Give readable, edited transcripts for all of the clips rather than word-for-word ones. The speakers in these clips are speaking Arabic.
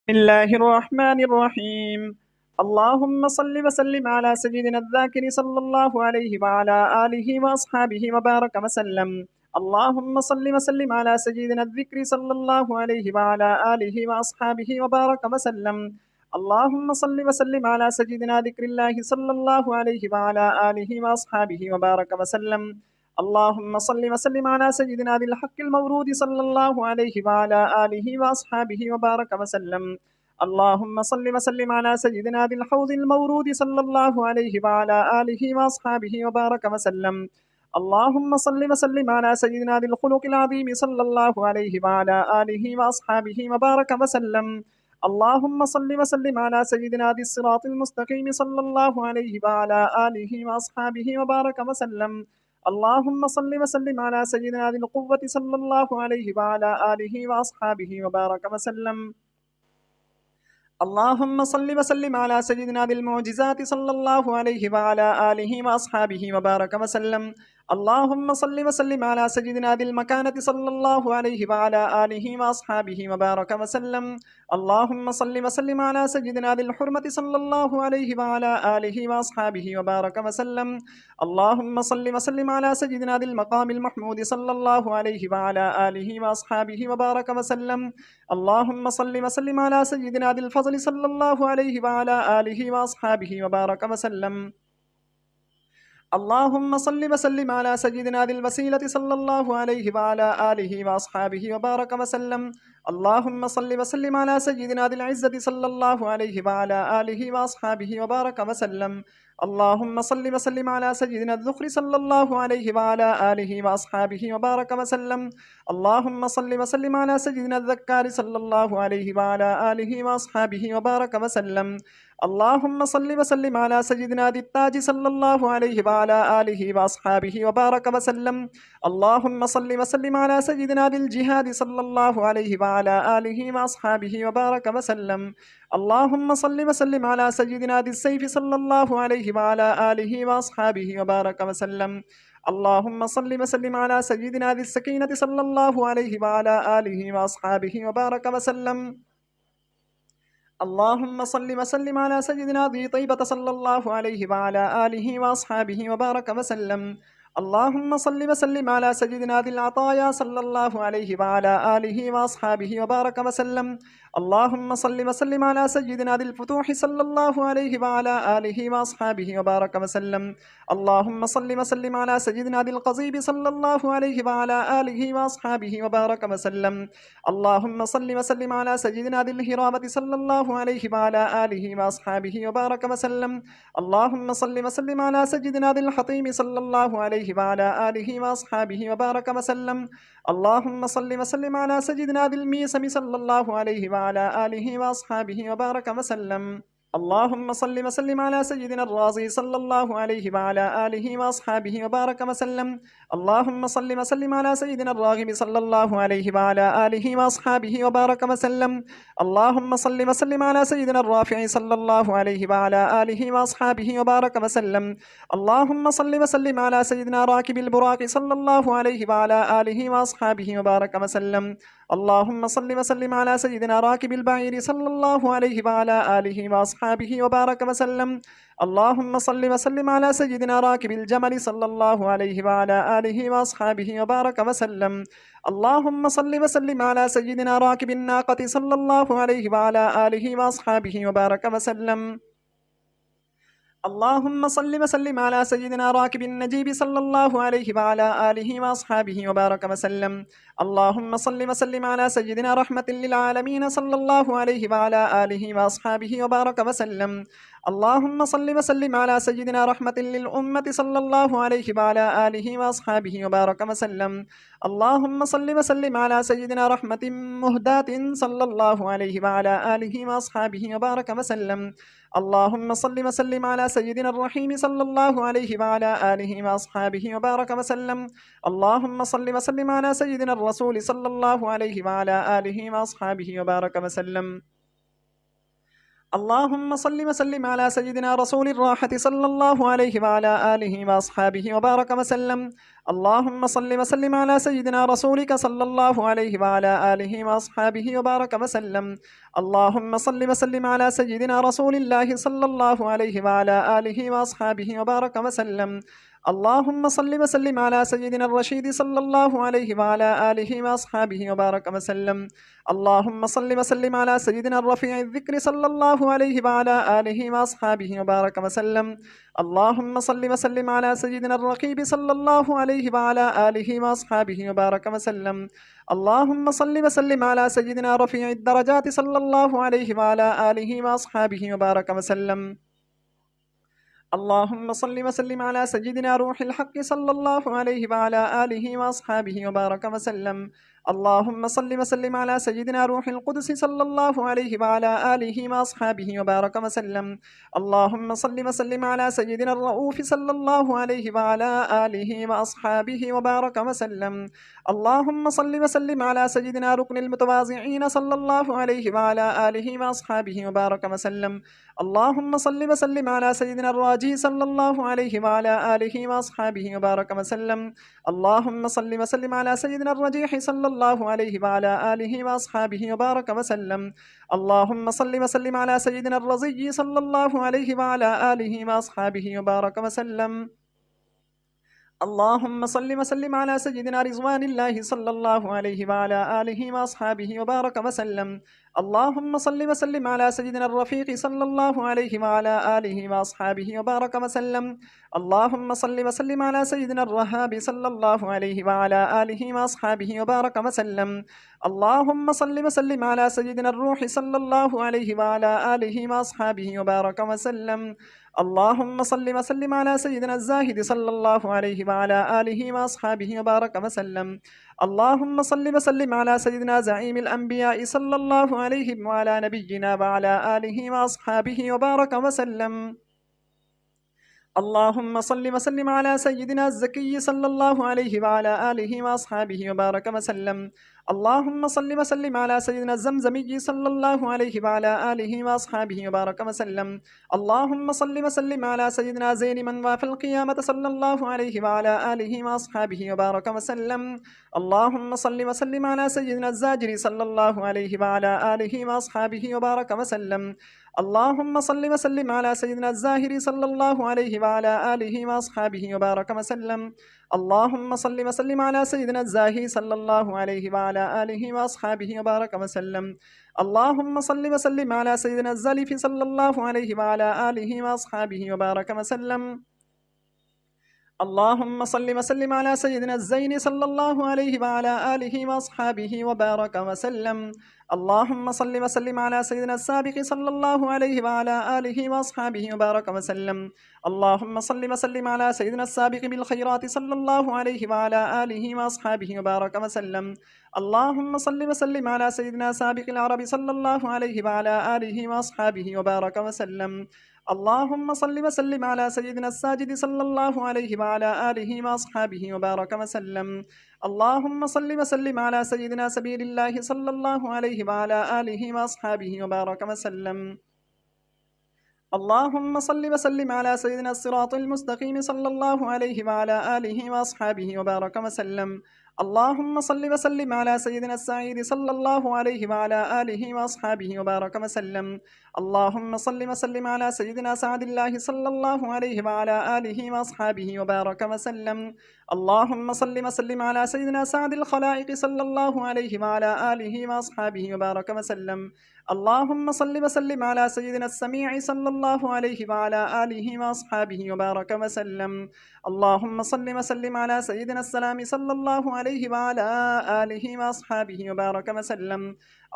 بسم الله الرحمن الرحيم. اللهم صل وسلم على سيدنا الذاكر صلى الله عليه وعلى آله وأصحابه وبارك وسلم. اللهم صل وسلم على سيدنا الذكر صلى الله عليه وعلى آله وأصحابه وبارك وسلم. اللهم صل وسلم على سيدنا ذكر الله صلى الله عليه وعلى آله وأصحابه وبارك وسلم. اللهم صل وسلم على سيدنا ذي الحق المورود صلى الله عليه وعلى آله وأصحابه وبارك وسلم. اللهم صل وسلم على سيدنا ذي الحوض المورود صلى الله عليه وعلى آله وأصحابه وبارك وسلم. اللهم صل وسلم على سيدنا ذي الخلق العظيم صلى الله عليه وعلى آله وأصحابه وبارك وسلم. اللهم صل وسلم على سيدنا ذي الصراط المستقيم صلى الله عليه وعلى آله وأصحابه وبارك وسلم. اللهم صل وسلم على سيدنا ذي القوة صلى الله عليه وعلى آله وأصحابه وبارك وسلم. اللهم صل وسلم على سيدنا ذي المعجزات صلى الله عليه وعلى آله وأصحابه وبارك وسلم. اللهم صل وسلم على سيدنا ذي المكانة صلى الله عليه وعلى آله وأصحابه وبارك وسلم. اللهم صل وسلم على سيدنا ذي الحرمة صلى الله عليه وعلى آله وأصحابه وبارك وسلم. اللهم صل وسلم على سيدنا ذي المقام المحمود صلى الله عليه وعلى آله وأصحابه وبارك وسلم. اللهم صل وسلم على سيدنا ذي الفضل صلى الله عليه وعلى آله وأصحابه وبارك وسلم. اللهم صل وسلم على سيدنا ذي الوسيلة صلى الله عليه وعلى آله وأصحابه وبارك وسلم. اللهم صل وسلم على سيدنا ذي العزة صلى الله عليه وعلى آله وأصحابه وبارك وسلم. اللهم صل وسلم على سيدنا الذخر صلى الله عليه وعلى آله وأصحابه وبارك وسلم. اللهم صل وسلم على سيدنا الذكار صلى الله عليه وعلى آله وأصحابه وبارك وسلم. اللهم صل وسلم على سيدنا ذي التاج صلى الله عليه وعلى آله وأصحابه وبارك وسلم. اللهم صل وسلم على سيدنا ذي الجهاد صلى الله عليه وعلى آله وأصحابه وبارك وسلم. اللهم صل وسلم على سيدنا ذي السيف صلى الله عليه وعلى آله وأصحابه وبارك وسلم. اللهم صل وسلم على سيدنا ذي السكينة صلى الله عليه وعلى آله وأصحابه وبارك وسلم. اللهم صل وسلم على سيدنا ذي طيبة صلى الله عليه وعلى آله وأصحابه وبارك وسلم. اللهم صل وسلم على سيدنا ذي العطايا صلى الله عليه وعلى آله وأصحابه وبارك وسلم. اللهم صل وسلم على سيدنا ذي الفتوح صلى الله عليه وعلى آله وأصحابه وبارك وسلم. اللهم صل وسلم على سيدنا ذي القضيب صلى الله عليه وعلى آله وأصحابه وبارك وسلم. اللهم صل وسلم على سيدنا ذي الهرامة صلى الله عليه وعلى آله وأصحابه وبارك وسلم. اللهم صل وسلم على سيدنا ذي الحطيم صلى الله عليه وعلى آله وأصحابه وبارك وسلم. اللهم صل وسلم على سيدنا ذي الميسم صلى الله عليه وعلى آله وأصحابه وبارك وسلم. اللهم صل وسلم على سيدنا الرازي صلى الله عليه وعلى آله وأصحابه وبارك وسلم. اللهم صل وسلم على سيدنا الراغب صلى الله عليه وعلى آله وأصحابه وبارك وسلم. اللهم صل وسلم على سيدنا الرافع صلى الله عليه وعلى آله وأصحابه وبارك وسلم. اللهم صل وسلم على سيدنا راكب البراق صلى الله عليه وعلى آله وأصحابه وبارك وسلم. اللهم صل وسلم على سيدنا راكب البعير صلى الله عليه وعلى آله وأصحابه وبارك وسلم. اللهم صل وسلم على سيدنا راكب الجمل صلى الله عليه وعلى آله وأصحابه وبارك وسلم. اللهم صل وسلم على سيدنا راكب الناقة صلى الله عليه وعلى آله وأصحابه وبارك وسلم. اللهم صل وسلم على سيدنا راكب النجيب صلى الله عليه وعلى آله وأصحابه وبارك وسلم. اللهم صل وسلم على سيدنا رحمة للعالمين صلى الله عليه وعلى آله وأصحابه وبارك وسلم. اللهم صل وسلم على سيدنا رحمة للأمة صلى الله عليه وعلى آله وأصحابه وبارك وسلم. اللهم صل وسلم على سيدنا رحمة مهداة صلى الله عليه وعلى آله وأصحابه وبارك وسلم. اللهم صل وسلم على سيدنا الرحيم صلى الله عليه وعلى آله وأصحابه وبارك وسلم. اللهم صل وسلم على سيدنا الرسول صلى الله عليه وعلى آله وأصحابه وبارك وسلم. اللهم صل وسلم على سيدنا رسول الراحة صلى الله عليه وعلى آله وأصحابه وبارك وسلم. اللهم صل وسلم على سيدنا رسولك صلى الله عليه وعلى آله وأصحابه وبارك وسلم. اللهم صل وسلم على سيدنا رسول الله صلى الله عليه وعلى آله وأصحابه وبارك وسلم. اللهم صل وسلم على سيدنا الرشيد صلى الله عليه وعلى آله وأصحابه وبارك وسلم. اللهم صل وسلم على سيدنا الرفيع الذكر صلى الله عليه وعلى آله وأصحابه وبارك وسلم. اللهم صل وسلم على سيدنا الرقيب صلى الله عليه وعلى آله وأصحابه وبارك وسلم. اللهم صل وسلم على سيدنا رفيع الدرجات صلى الله عليه وعلى آله وأصحابه وبارك وسلم. اللهم صل وسلم على سيدنا روح الحق صلى الله عليه وعلى آله وأصحابه وبارك وسلم. اللهم صل وسلم على سيدنا روح القدس صلى الله عليه وعلى آله وأصحابه وبارك وسلم. اللهم صل وسلم على سيدنا الرؤوف صلى الله عليه وعلى آله وأصحابه وبارك وسلم. اللهم صل وسلم على سيدنا ركن المتواضعين صلى الله عليه وعلى آله وأصحابه وبارك وسلم. اللهم صل وسلم على سيدنا الراجي صلى الله عليه وعلى آله وأصحابه وبارك وسلم. اللهم صل وسلم على سيدنا الرجيح صلى الله عليه وعلى آله وأصحابه وبارك وسلم. اللهم صل وسلم على سيدنا الرزي صلى الله عليه وعلى آله وأصحابه وبارك وسلم. اللهم صل وسلم على سيدنا رضوان الله صلى الله عليه وعلى آله وأصحابه وبارك وسلم. اللهم صل وسلم على سيدنا الرفيق صلى الله عليه وعلى آله وأصحابه وبارك وسلم. اللهم صل وسلم على سيدنا الرهاب صلى الله عليه وعلى آله وأصحابه وبارك وسلم. اللهم صل وسلم على سيدنا الروح صلى الله عليه وعلى آله وأصحابه وبارك وسلم. اللهم صل وسلم على سيدنا الزاهد صلى الله عليه وعلى آله وأصحابه وبارك وسلم. اللهم صل وسلم على سيدنا زعيم الأنبياء صلى الله عليه وعلى نبينا وعلى آله وأصحابه وبارك وسلم. اللهم صل وسلم على سيدنا الزكي صلى الله عليه وعلى آله وأصحابه وبارك وسلم. اللهم صل وسلم على سيدنا الزمزمي صلى الله عليه وعلى آله وأصحابه وبارك وسلم. اللهم صل وسلم على سيدنا زين من وافى القيامة صلى الله عليه وعلى آله وأصحابه وبارك وسلم. اللهم صل وسلم على سيدنا الزاجر صلى الله عليه وعلى آله وأصحابه وبارك وسلم. اللهم صل وسلم على سيدنا الزاهر صلى الله عليه وعلى آله وأصحابه وبارك وسلم. اللهم صل وسلم على سيدنا الزاهي صلى الله عليه وعلى آله وأصحابه وبارك وسلم. اللهم صل وسلم على سيدنا الزليف صلى الله عليه وعلى آله وأصحابه وبارك وسلم. اللهم صل وسلم على سيدنا الزين صلى الله عليه وعلى آله وأصحابه وبارك وسلم. اللهم صل وسلم على سيدنا السابق صلى الله عليه وعلى آله وأصحابه وبارك وسلم. اللهم صل وسلم على سيدنا السابق بالخيرات صلى الله عليه وعلى آله وأصحابه وبارك وسلم. اللهم صل وسلم على سيدنا سابق العرب صلى الله عليه وعلى آله وأصحابه وبارك وسلم. اللهم صل وسلم على سيدنا الساجد صلى الله عليه وعلى آله وأصحابه وبارك وسلم. اللهم صل وسلم على سيدنا سبيل الله صلى الله عليه وعلى آله وأصحابه وبارك وسلم. اللهم صل وسلم على سيدنا الصراط المستقيم صلى الله عليه وعلى آله وأصحابه وبارك وسلم. اللهم صل وسلم على سيدنا السعيد صلى الله عليه وعلى آله وأصحابه وبارك وسلم. اللهم صل وسلم على سيدنا سعد الله صلى الله عليه وعلى آله وأصحابه وبارك وسلم. اللهم صل وسلم على سيدنا سعد الخلائق صلى الله عليه وعلى آله وأصحابه وبارك وسلم. اللهم صل وسلم على سيدنا السميع صلى الله عليه وعلى آله وأصحابه وبارك وسلم. اللهم صل وسلم على سيدنا السلام صلى الله عليه وعلى آله وأصحابه وبارك وسلم.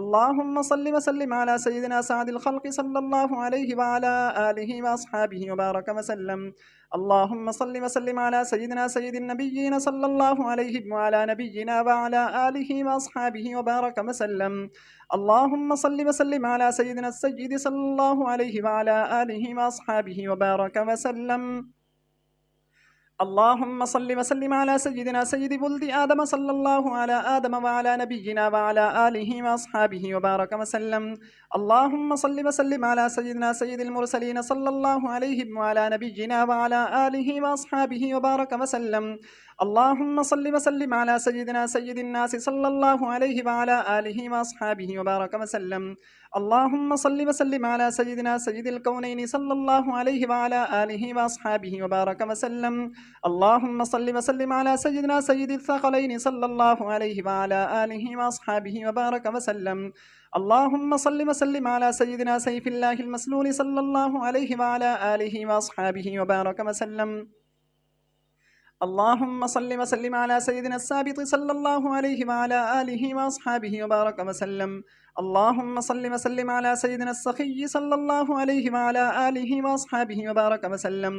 اللهم صل وسلم على سيدنا سعد الخلق صلى الله عليه وعلى آله وأصحابه وبارك وسلم. اللهم صل وسلم على سيدنا سيد النبيين صلى الله عليه وعلى نبينا وعلى آله وأصحابه وبارك وسلم. اللهم صل وسلم على سيدنا السيد صلى الله عليه وعلى آله وأصحابه وبارك وسلم. اللهم صل وسلم على سيدنا سيد ولد آدم صلى الله على آدم وعلى نبينا وعلى آله وأصحابه وبارك وسلم. اللهم صل وسلم على سيدنا سيد المرسلين صلى الله عليه وعلى نبينا وعلى آله وأصحابه وبارك وسلم. اللهم صل وسلم على سيدنا سيد الناس صلى الله عليه وعلى آله وأصحابه وبارك وسلم. اللهم صل وسلم على سيدنا سيد الكونين صلى الله عليه وعلى آله وأصحابه وبارك وسلم. اللهم صل وسلم على سيدنا سيد الثقلين صلى الله عليه وعلى آله وأصحابه وبارك وسلم. اللهم صل وسلم على سيدنا سيف الله المسلول صلى الله عليه وعلى آله وأصحابه وبارك وسلم. اللهم صل وسلم على سيدنا السابط صلى الله عليه وعلى آله وأصحابه وبارك وسلم. اللهم صل وسلم على سيدنا السخي صلى الله عليه وعلى آله وأصحابه وبارك وسلم.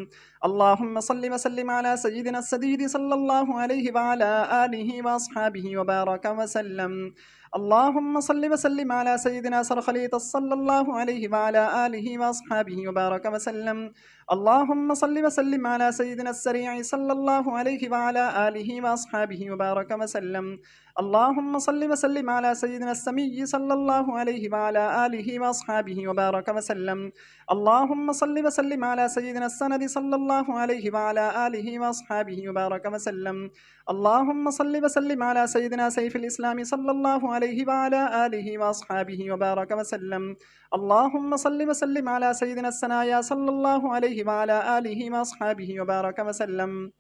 اللهم صل وسلم على سيدنا السديد صلى الله عليه وعلى آله وأصحابه وبارك وسلم. اللهم صل وسلم على سيدنا سرخليط صلى الله عليه وعلى آله وأصحابه وبارك وسلم. اللهم صل وسلم على سيدنا السريع صلى الله عليه وعلى آله وأصحابه وبارك وسلم. اللهم صل وسلم على سيدنا السمي صلى الله عليه وعلى آله وأصحابه وبارك وسلم. اللهم صل وسلم على سيدنا السند صلى الله عليه وعلى آله وأصحابه وبارك وسلم. اللهم صل وسلم على سيدنا سيف الإسلام صلى الله عليه وعلى آله وأصحابه وبارك وسلم. اللهم صل وسلم على سيدنا السنايا صلى الله عليه وعلى آله وأصحابه وبارك وسلم.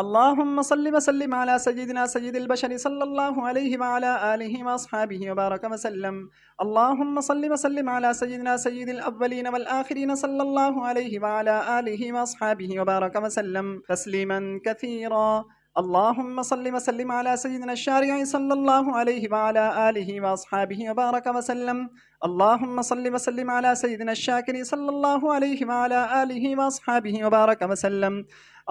اللهم صل وسلم على سيدنا سيد البشر صلى الله عليه وعلى آله وأصحابه وبارك وسلم. اللهم صل وسلم على سيدنا سيد الأولين والآخرين صلى الله عليه وعلى آله وأصحابه وبارك وسلم تسليما كثيرا. اللهم صل وسلم على سيدنا الشارع صلى الله عليه وعلى آله وأصحابه وبارك وسلم. اللهم صل وسلم على سيدنا الشاكر صلى الله عليه وعلى آله وأصحابه وبارك وسلم.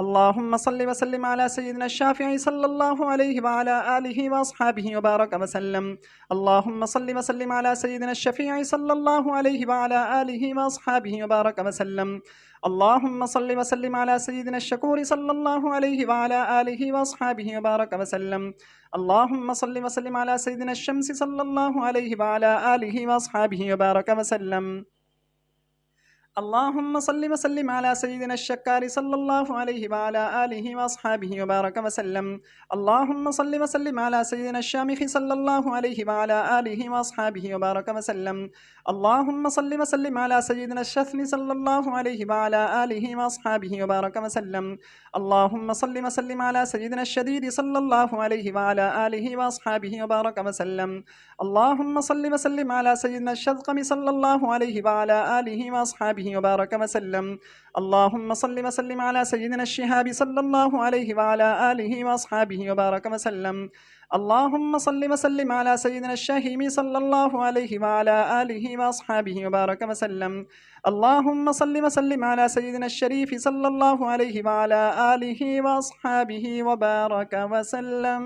اللهم صل وسلم على سيدنا الشافعي صلى الله عليه وعلى آله وأصحابه وبارك وسلم. اللهم صل وسلم على سيدنا الشفيع صلى الله عليه وعلى آله وأصحابه وبارك وسلم. اللهم صل وسلم على سيدنا الشكور صلى الله عليه وعلى آله وأصحابه وبارك وسلم. اللهم صل وسلم على سيدنا الشمس صلى الله عليه وعلى آله وأصحابه وبارك وسلم. اللهم صل وسلم على سيدنا الشكار صلى الله عليه وعلى آله وأصحابه وبارك وسلم. اللهم صل وسلم على سيدنا الشامخ صلى الله عليه وعلى آله وأصحابه وبارك وسلم. اللهم صل وسلم على سيدنا الشثن صلى الله عليه وعلى آله وأصحابه وبارك وسلم. اللهم صل وسلم على سيدنا الشديد صلى الله عليه وعلى آله وأصحابه وبارك وسلم. اللهم صل وسلم على سيدنا الشذقم صلى الله عليه وعلى آله وأصحابه وبارك وسلم. اللهم صل وسلم على سيدنا الشهاب صلى الله عليه وعلى آله وأصحابه وبارك وسلم. اللهم صل وسلم على سيدنا الشاهيم صلى الله عليه وعلى آله وأصحابه وبارك وسلم. اللهم صل وسلم على سيدنا الشريف صلى الله عليه وعلى آله وأصحابه وبارك وسلم.